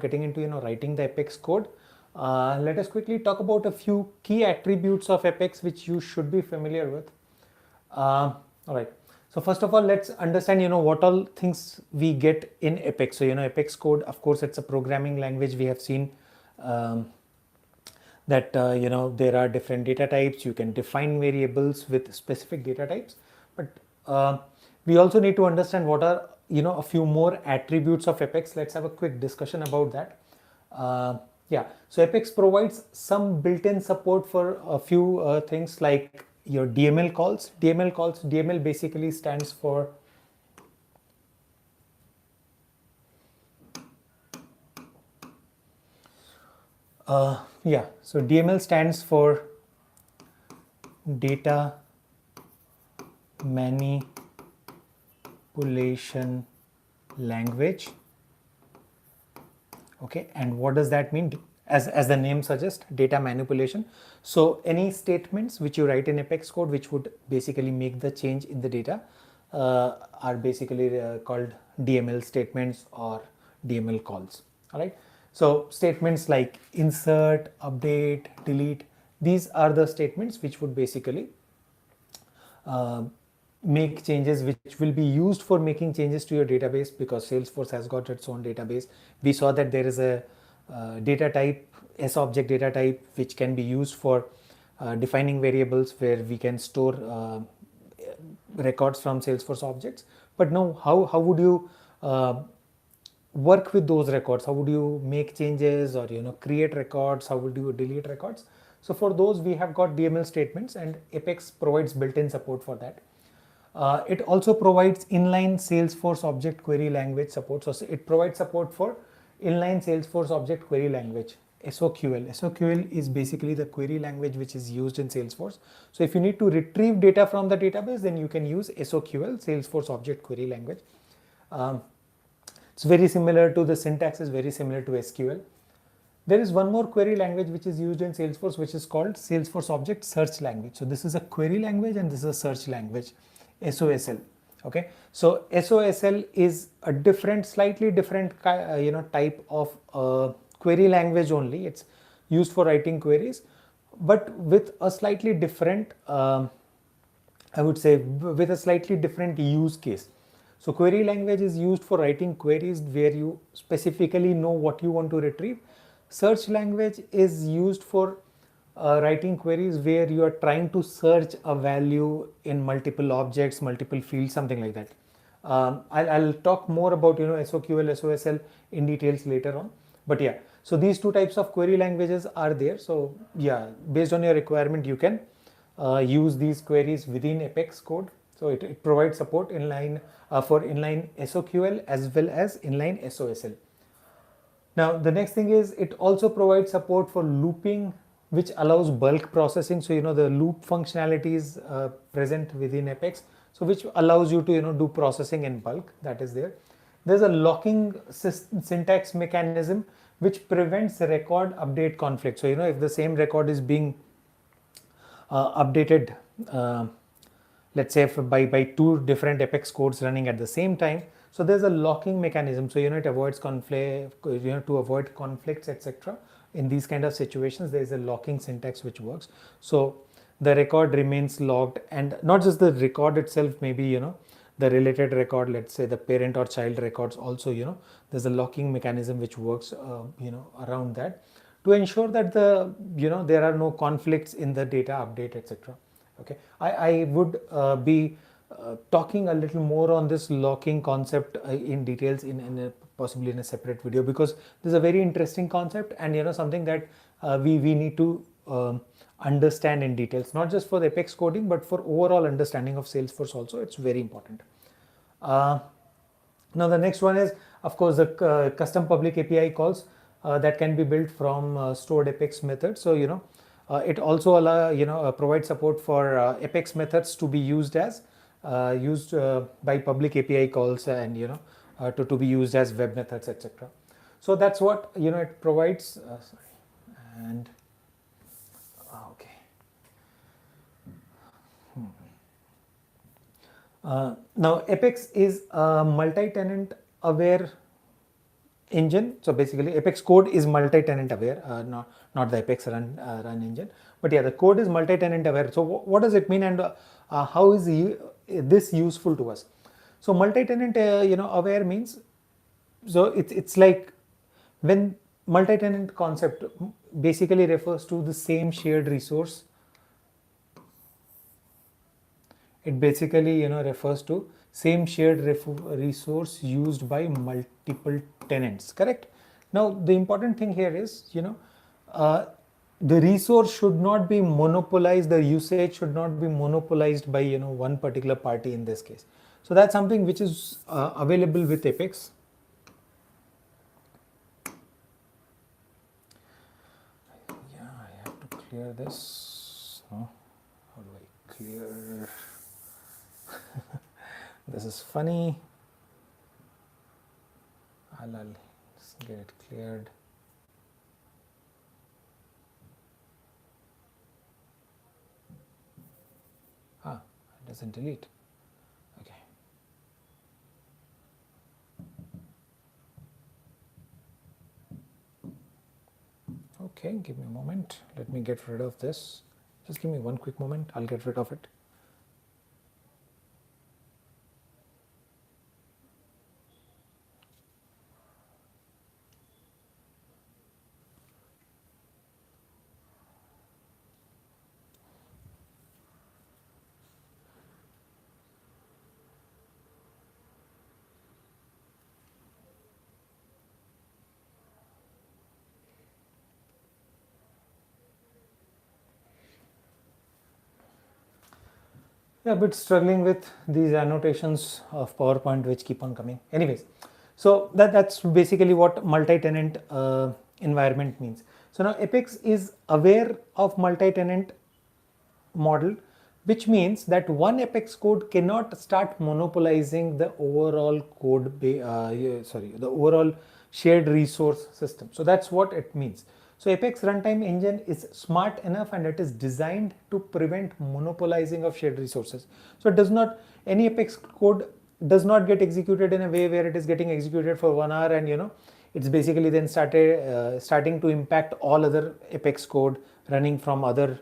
getting into writing the Apex code, let us quickly talk about a few key attributes of Apex which you should be familiar with. All right. So first of all, let's understand what all things we get in Apex. So Apex code, of course, it's a programming language. We have seen that there are different data types. You can define variables with specific data types, but we also need to understand what are a few more attributes of Apex. Let's have a quick discussion about that. Yeah, so Apex provides some built-in support for a few things like your DML calls. DML basically stands for so DML stands for data manipulation language. Okay, and what does that mean? As the name suggests, data manipulation. So any statements which you write in Apex code which would basically make the change in the data are basically called DML statements or DML calls. All right. So statements like insert, update, delete, these are the statements which would basically make changes which will be used for making changes to your database, because Salesforce has got its own database. We saw that there is a data type, S-object data type, which can be used for defining variables where we can store records from Salesforce objects. But now how would you work with those records? How would you make changes or create records? How would you delete records? So for those we have got DML statements, and Apex provides built-in support for that. It also provides inline Salesforce object query language support. So it provides support for inline Salesforce object query language, SOQL. SOQL is basically the query language which is used in Salesforce. So if you need to retrieve data from the database, then you can use SOQL, Salesforce object query language. It's very similar to the syntax is very similar to SQL. There is one more query language which is used in Salesforce, which is called Salesforce Object Search Language. So this is a query language and this is a search language, SOSL. Okay, so SOSL is a different, slightly different type of query language only. It's used for writing queries, but with a slightly different, I would say, with a slightly different use case. So query language is used for writing queries where you specifically know what you want to retrieve. Search language is used for writing queries where you are trying to search a value in multiple objects, multiple fields, something like that. I'll talk more about SOQL, SOSL in details later on. But yeah, so these two types of query languages are there. So yeah, based on your requirement, you can use these queries within Apex code. So it provides support inline for inline SOQL as well as inline SOSL. Now the next thing is it also provides support for looping, which allows bulk processing. So the loop functionality is present within Apex, so which allows you to do processing in bulk. That is there. There's a locking syntax mechanism which prevents record update conflict. So if the same record is being updated, let's say by two different Apex codes running at the same time, so there's a locking mechanism. So it avoids conflict, to avoid conflicts, etc. In these kind of situations, there is a locking syntax which works. So the record remains locked, and not just the record itself, maybe the related record, let's say the parent or child records also, there's a locking mechanism which works around that to ensure that there are no conflicts in the data update, etc. Okay, I would be talking a little more on this locking concept in details in possibly in a separate video, because this is a very interesting concept and something that we need to understand in details, not just for the Apex coding but for overall understanding of Salesforce also. It's very important. Now the next one is, of course, the custom public API calls that can be built from stored Apex methods. So it also provides support for Apex methods to be used by public API calls, and to be used as web methods, etc. So that's what it provides. And okay. Now Apex is a multi-tenant aware engine. So basically Apex code is multi-tenant aware, not the Apex run engine, but yeah, the code is multi-tenant aware. So what does it mean, and how is this useful to us? So multi-tenant aware means, so it's like, when multi-tenant concept basically refers to the same shared resource. It basically refers to same shared resource used by multiple tenants, correct? Now the important thing here is, the resource should not be monopolized, the usage should not be monopolized by one particular party in this case. So that's something which is available with Apex. Yeah, I have to clear this. How do I clear? This is funny. I'll just get it cleared. It doesn't delete. Okay. Okay, give me a moment. Let me get rid of this. Just give me one quick moment. I'll get rid of it. Yeah, a bit struggling with these annotations of PowerPoint which keep on coming. Anyways, so that's basically what multi-tenant environment means. So now Apex is aware of multi-tenant model, which means that one Apex code cannot start monopolizing the overall code, the overall shared resource system. So that's what it means. So Apex runtime engine is smart enough and it is designed to prevent monopolizing of shared resources. So it does not, any Apex code does not get executed in a way where it is getting executed for 1 hour and it's basically then starting to impact all other Apex code running from other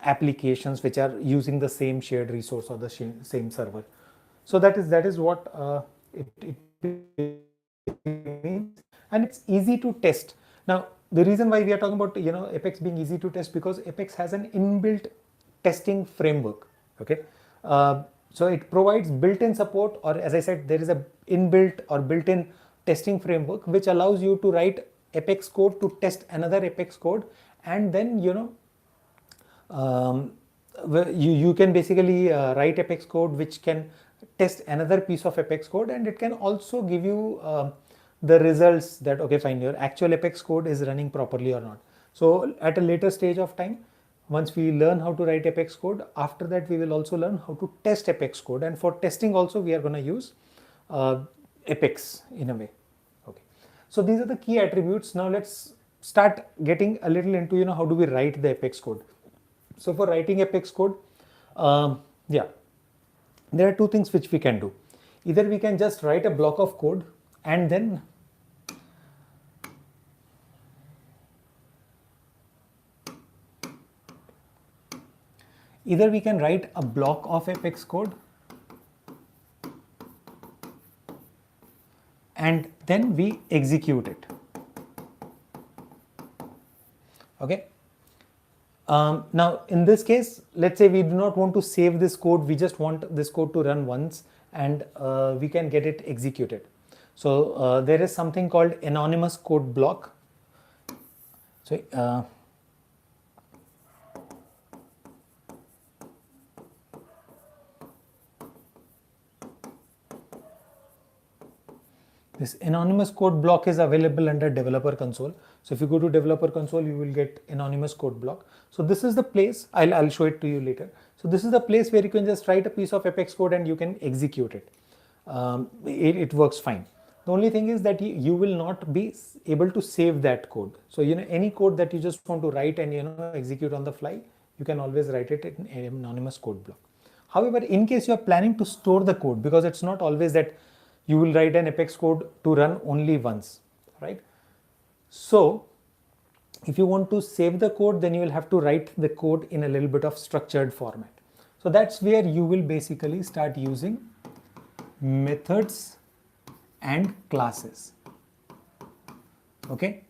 applications which are using the same shared resource or the same server. So that is what it means, and it's easy to test. Now the reason why we are talking about Apex being easy to test, because Apex has an inbuilt testing framework. Okay, so it provides built-in support, or as I said, there is a inbuilt or built-in testing framework which allows you to write Apex code to test another Apex code, and then you can basically write Apex code which can test another piece of Apex code, and it can also give you the results that, okay, fine, your actual Apex code is running properly or not. So at a later stage of time, once we learn how to write Apex code, after that we will also learn how to test Apex code, and for testing also we are going to use Apex in a way. Okay, so these are the key attributes. Now let's start getting a little into how do we write the Apex code. So for writing Apex code, yeah, there are two things which we can do. Either we can just write a block of code and then write a block of Apex code and then we execute it. Okay. Now in this case, let's say we do not want to save this code, we just want this code to run once and we can get it executed. So there is something called anonymous code block. So this anonymous code block is available under developer console. So if you go to developer console, you will get anonymous code block. So this is the place, I'll show it to you later. So this is the place where you can just write a piece of Apex code and you can execute it. It works fine. The only thing is that you will not be able to save that code. So any code that you just want to write and execute on the fly, you can always write it in anonymous code block. However, in case you are planning to store the code, because it's not always that you will write an Apex code to run only once, right? So if you want to save the code, then you will have to write the code in a little bit of structured format. So that's where you will basically start using methods and classes. Okay.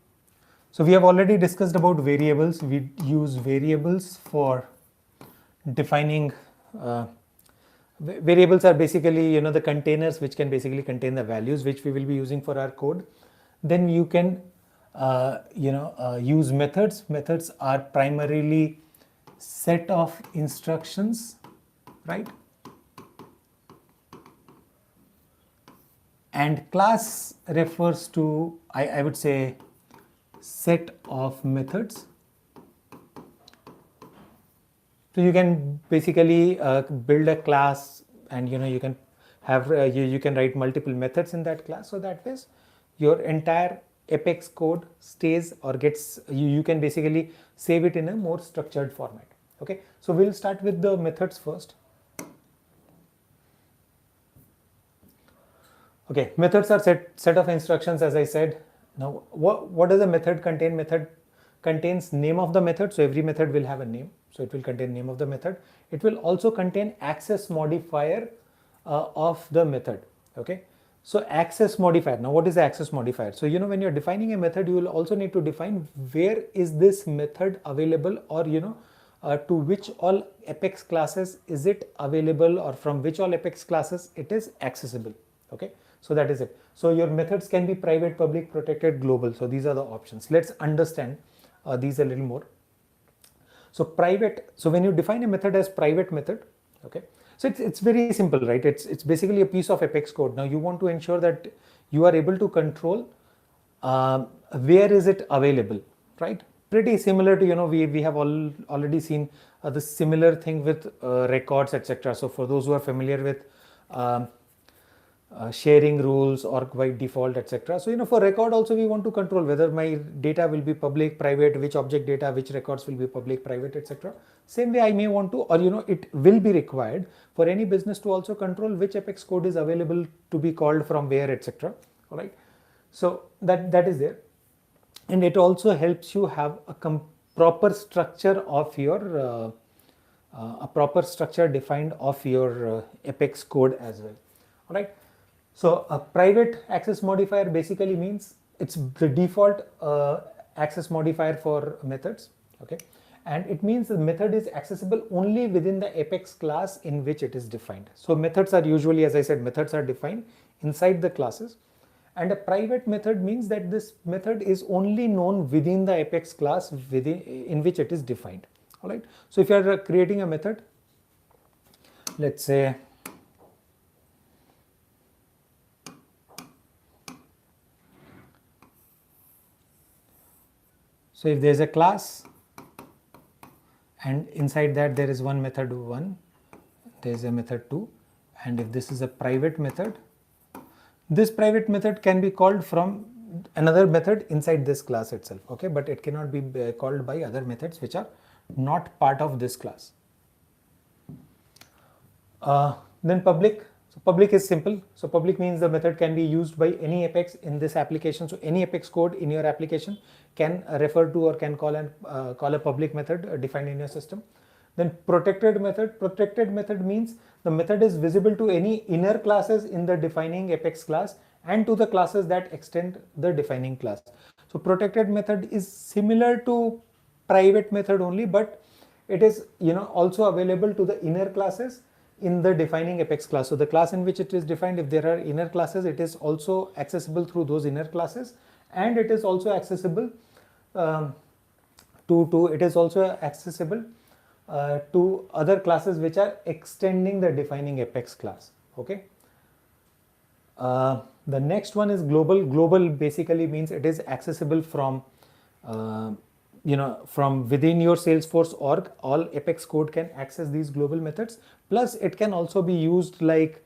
So we have already discussed about variables. We use variables for defining variables are basically, the containers which can basically contain the values which we will be using for our code. Then you can use methods. Methods are primarily set of instructions, right? And class refers to, I would say, set of methods. So you can basically build a class, and you can have you can write multiple methods in that class. So that is your entire Apex code stays or gets, you can basically save it in a more structured format. Okay, so we'll start with the methods first. Okay, methods are set of instructions, as I said. Now, what does a method contain? Method contains name of the method. So every method will have a name. So it will contain name of the method. It will also contain access modifier of the method. Okay. So access modifier. Now what is the access modifier? So when you're defining a method, you will also need to define where is this method available, or to which all Apex classes is it available, or from which all Apex classes it is accessible. Okay. So that is it. So your methods can be private, public, protected, global. So these are the options. Let's understand these a little more. So private, so when you define a method as private method, okay, so it's very simple, right? It's basically a piece of Apex code. Now you want to ensure that you are able to control where is it available, right? Pretty similar to, we have already seen the similar thing with records, etc. So for those who are familiar with sharing rules or by default, etc. So for record also we want to control whether my data will be public, private, which object data, which records will be public, private, etc. Same way I may want to, or it will be required for any business to also control which Apex code is available to be called from where, etc. All right. So that is there, and it also helps you have a proper structure of your a proper structure defined of your Apex code as well. All right. So a private access modifier basically means it's the default access modifier for methods. Okay, and it means the method is accessible only within the Apex class in which it is defined. So methods are usually, as I said, methods are defined inside the classes, and a private method means that this method is only known within the Apex class in which it is defined. All right. So if you are creating a method, let's say, so if there is a class and inside that there is one method 1, there is a method 2, and if this is a private method, this private method can be called from another method inside this class itself. Okay, but it cannot be called by other methods which are not part of this class. Then public. So public is simple. So public means the method can be used by any Apex in this application. So any Apex code in your application can refer to or can call a public method defined in your system. Then protected method. Protected method means the method is visible to any inner classes in the defining Apex class and to the classes that extend the defining class. So protected method is similar to private method only, but it is also available to the inner classes in the defining Apex class. So the class in which it is defined, if there are inner classes, it is also accessible through those inner classes, and it is also accessible to other classes which are extending the defining Apex class. Okay. The next one is global. Global basically means it is accessible from from within your Salesforce org. All Apex code can access these global methods. Plus it can also be used like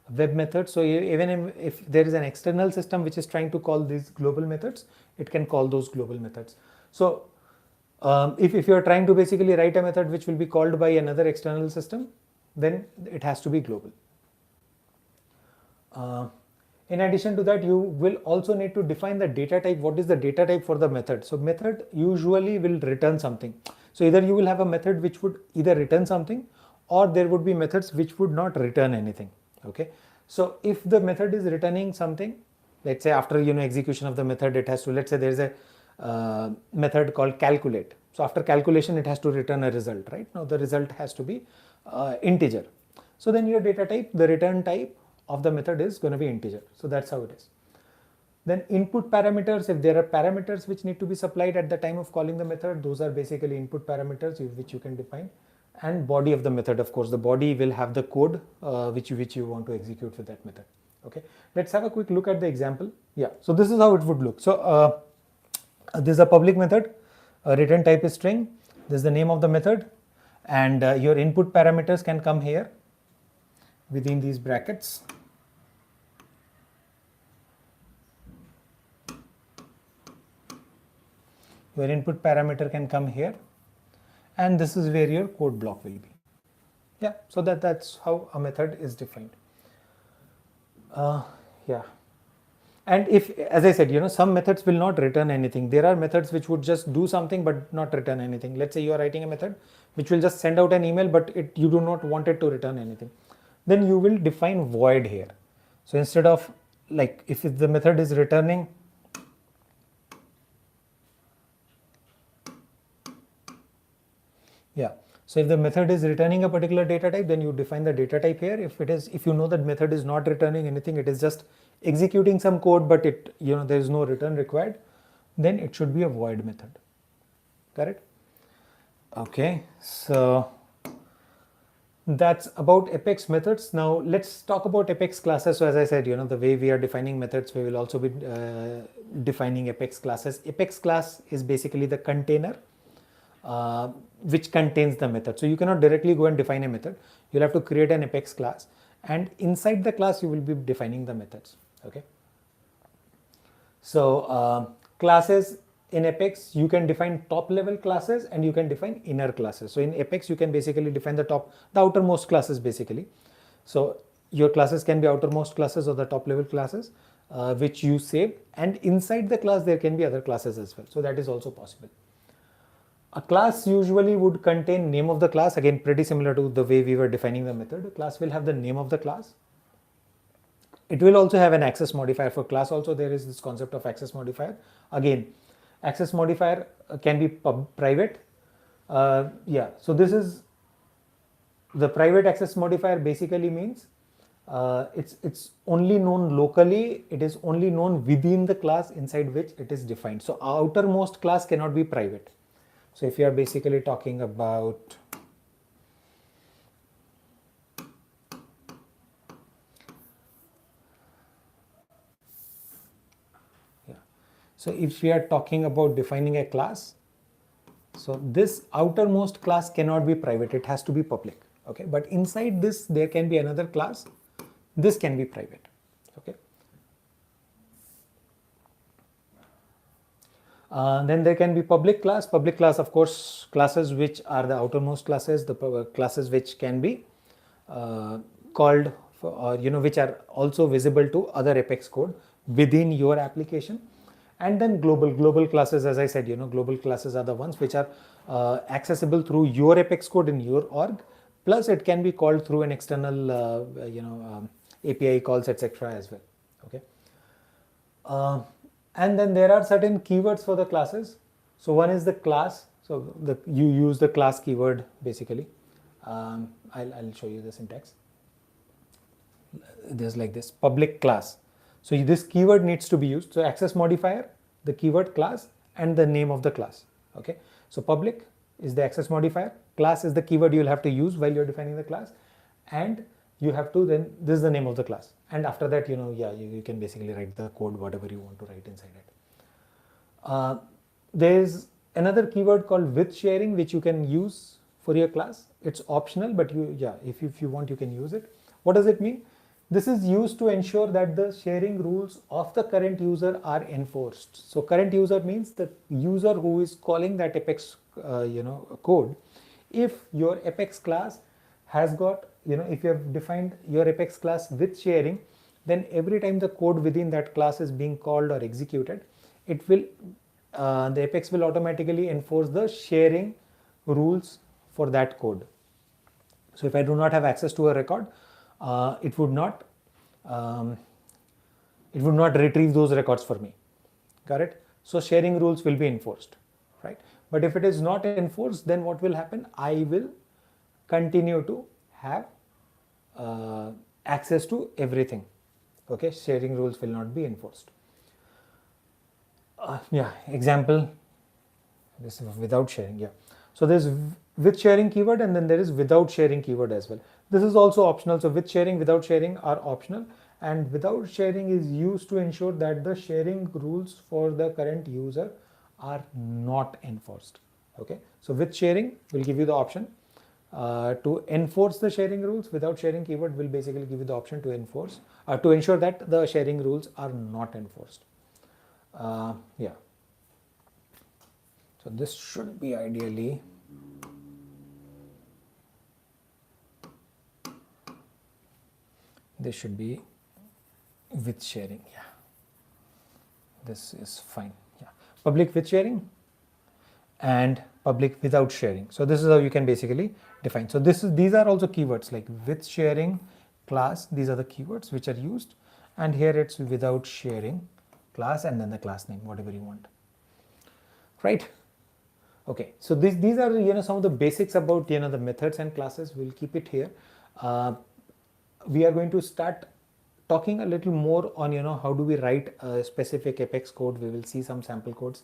web methods. So even if there is an external system which is trying to call these global methods, it can call those global methods. So if you are trying to basically write a method which will be called by another external system, then it has to be global. In addition to that, you will also need to define the data type. What is the data type for the method? So method usually will return something. So either you will have a method which would either return something, or there would be methods which would not return anything. Okay. So if the method is returning something, let's say after execution of the method, it has to, let's say there is a method called calculate. So after calculation, it has to return a result, right? Now the result has to be integer. So then your data type, the return type of the method is going to be integer. So that's how it is. Then input parameters, if there are parameters which need to be supplied at the time of calling the method, those are basically input parameters which you can define. And body of the method, of course, the body will have the code which you want to execute with that method. Okay, let's have a quick look at the example. Yeah, so this is how it would look. So this is a public method, return type is string, this is the name of the method, and your input parameters can come here within these brackets. Your input parameter can come here, and this is where your code block will be. Yeah, so that's how a method is defined. Yeah, and if, as I said, some methods will not return anything. There are methods which would just do something but not return anything. Let's say you are writing a method which will just send out an email, but you do not want it to return anything. Then you will define void here. So instead of, like, if the method is returning so if the method is returning a particular data type, then you define the data type here. If you know that method is not returning anything, it is just executing some code, but there is no return required, then it should be a void method. Correct? Okay, so that's about Apex methods. Now let's talk about Apex classes. So as I said, the way we are defining methods, we will also be defining Apex classes. Apex class is basically the container which contains the method. So you cannot directly go and define a method. You'll have to create an Apex class, and inside the class you will be defining the methods. Okay. So classes in Apex, you can define top level classes and you can define inner classes. So in Apex, you can basically define the outermost classes basically. So your classes can be outermost classes or the top level classes which you save, and inside the class there can be other classes as well. So that is also possible. A class usually would contain name of the class, again pretty similar to the way we were defining the method. A class will have the name of the class. It will also have an access modifier. For class also there is this concept of access modifier. Again, access modifier can be private. Yeah, so this is the private access modifier basically means it's only known locally, it is only known within the class inside which it is defined. So outermost class cannot be private. So if you are basically talking about so if we are talking about defining a class, so this outermost class cannot be private, it has to be public. Okay, but inside this there can be another class, this can be private. Okay. Then there can be public class. Public class, of course, classes which are the outermost classes, the classes which can be called or which are also visible to other Apex code within your application. And then global classes, as I said, global classes are the ones which are accessible through your Apex code in your org. Plus, it can be called through an external, API calls, etc. as well. Okay. And then there are certain keywords for the classes. So one is the class. So you use the class keyword basically. I'll show you the syntax. There's like this public class. So this keyword needs to be used. So access modifier, the keyword class, and the name of the class. Okay. So public is the access modifier. Class is the keyword you'll have to use while you're defining the class, and you have to then, this is the name of the class, and after that you can basically write the code whatever you want to write inside it. There's another keyword called with sharing which you can use for your class. It's optional, but if you want you can use it. What does it mean? This is used to ensure that the sharing rules of the current user are enforced. So current user means the user who is calling that Apex code. If your Apex class has got, if you have defined your Apex class with sharing, then every time the code within that class is being called or executed, it will the Apex will automatically enforce the sharing rules for that code. So if I do not have access to a record, it would not retrieve those records for me. Got it? So sharing rules will be enforced, right? But if it is not enforced, then what will happen? I will continue to have access to everything. Okay, sharing rules will not be enforced. Yeah, example, this is without sharing. Yeah, so there's with sharing keyword, and then there is without sharing keyword as well. This is also optional. So with sharing, without sharing are optional, and without sharing is used to ensure that the sharing rules for the current user are not enforced. Okay, so with sharing will give you the option to enforce the sharing rules. Without sharing keyword will basically give you the option to enforce to ensure that the sharing rules are not enforced. Yeah, so this should be ideally this should be with sharing. Yeah, this is fine. Yeah, public with sharing and public without sharing. So this is how you can basically define. So these are also keywords like with sharing class. These are the keywords which are used, and here it's without sharing class and then the class name, whatever you want, right? Okay, so these are some of the basics about the methods and classes. We'll keep it here. We are going to start talking a little more on how do we write a specific Apex code. We will see some sample codes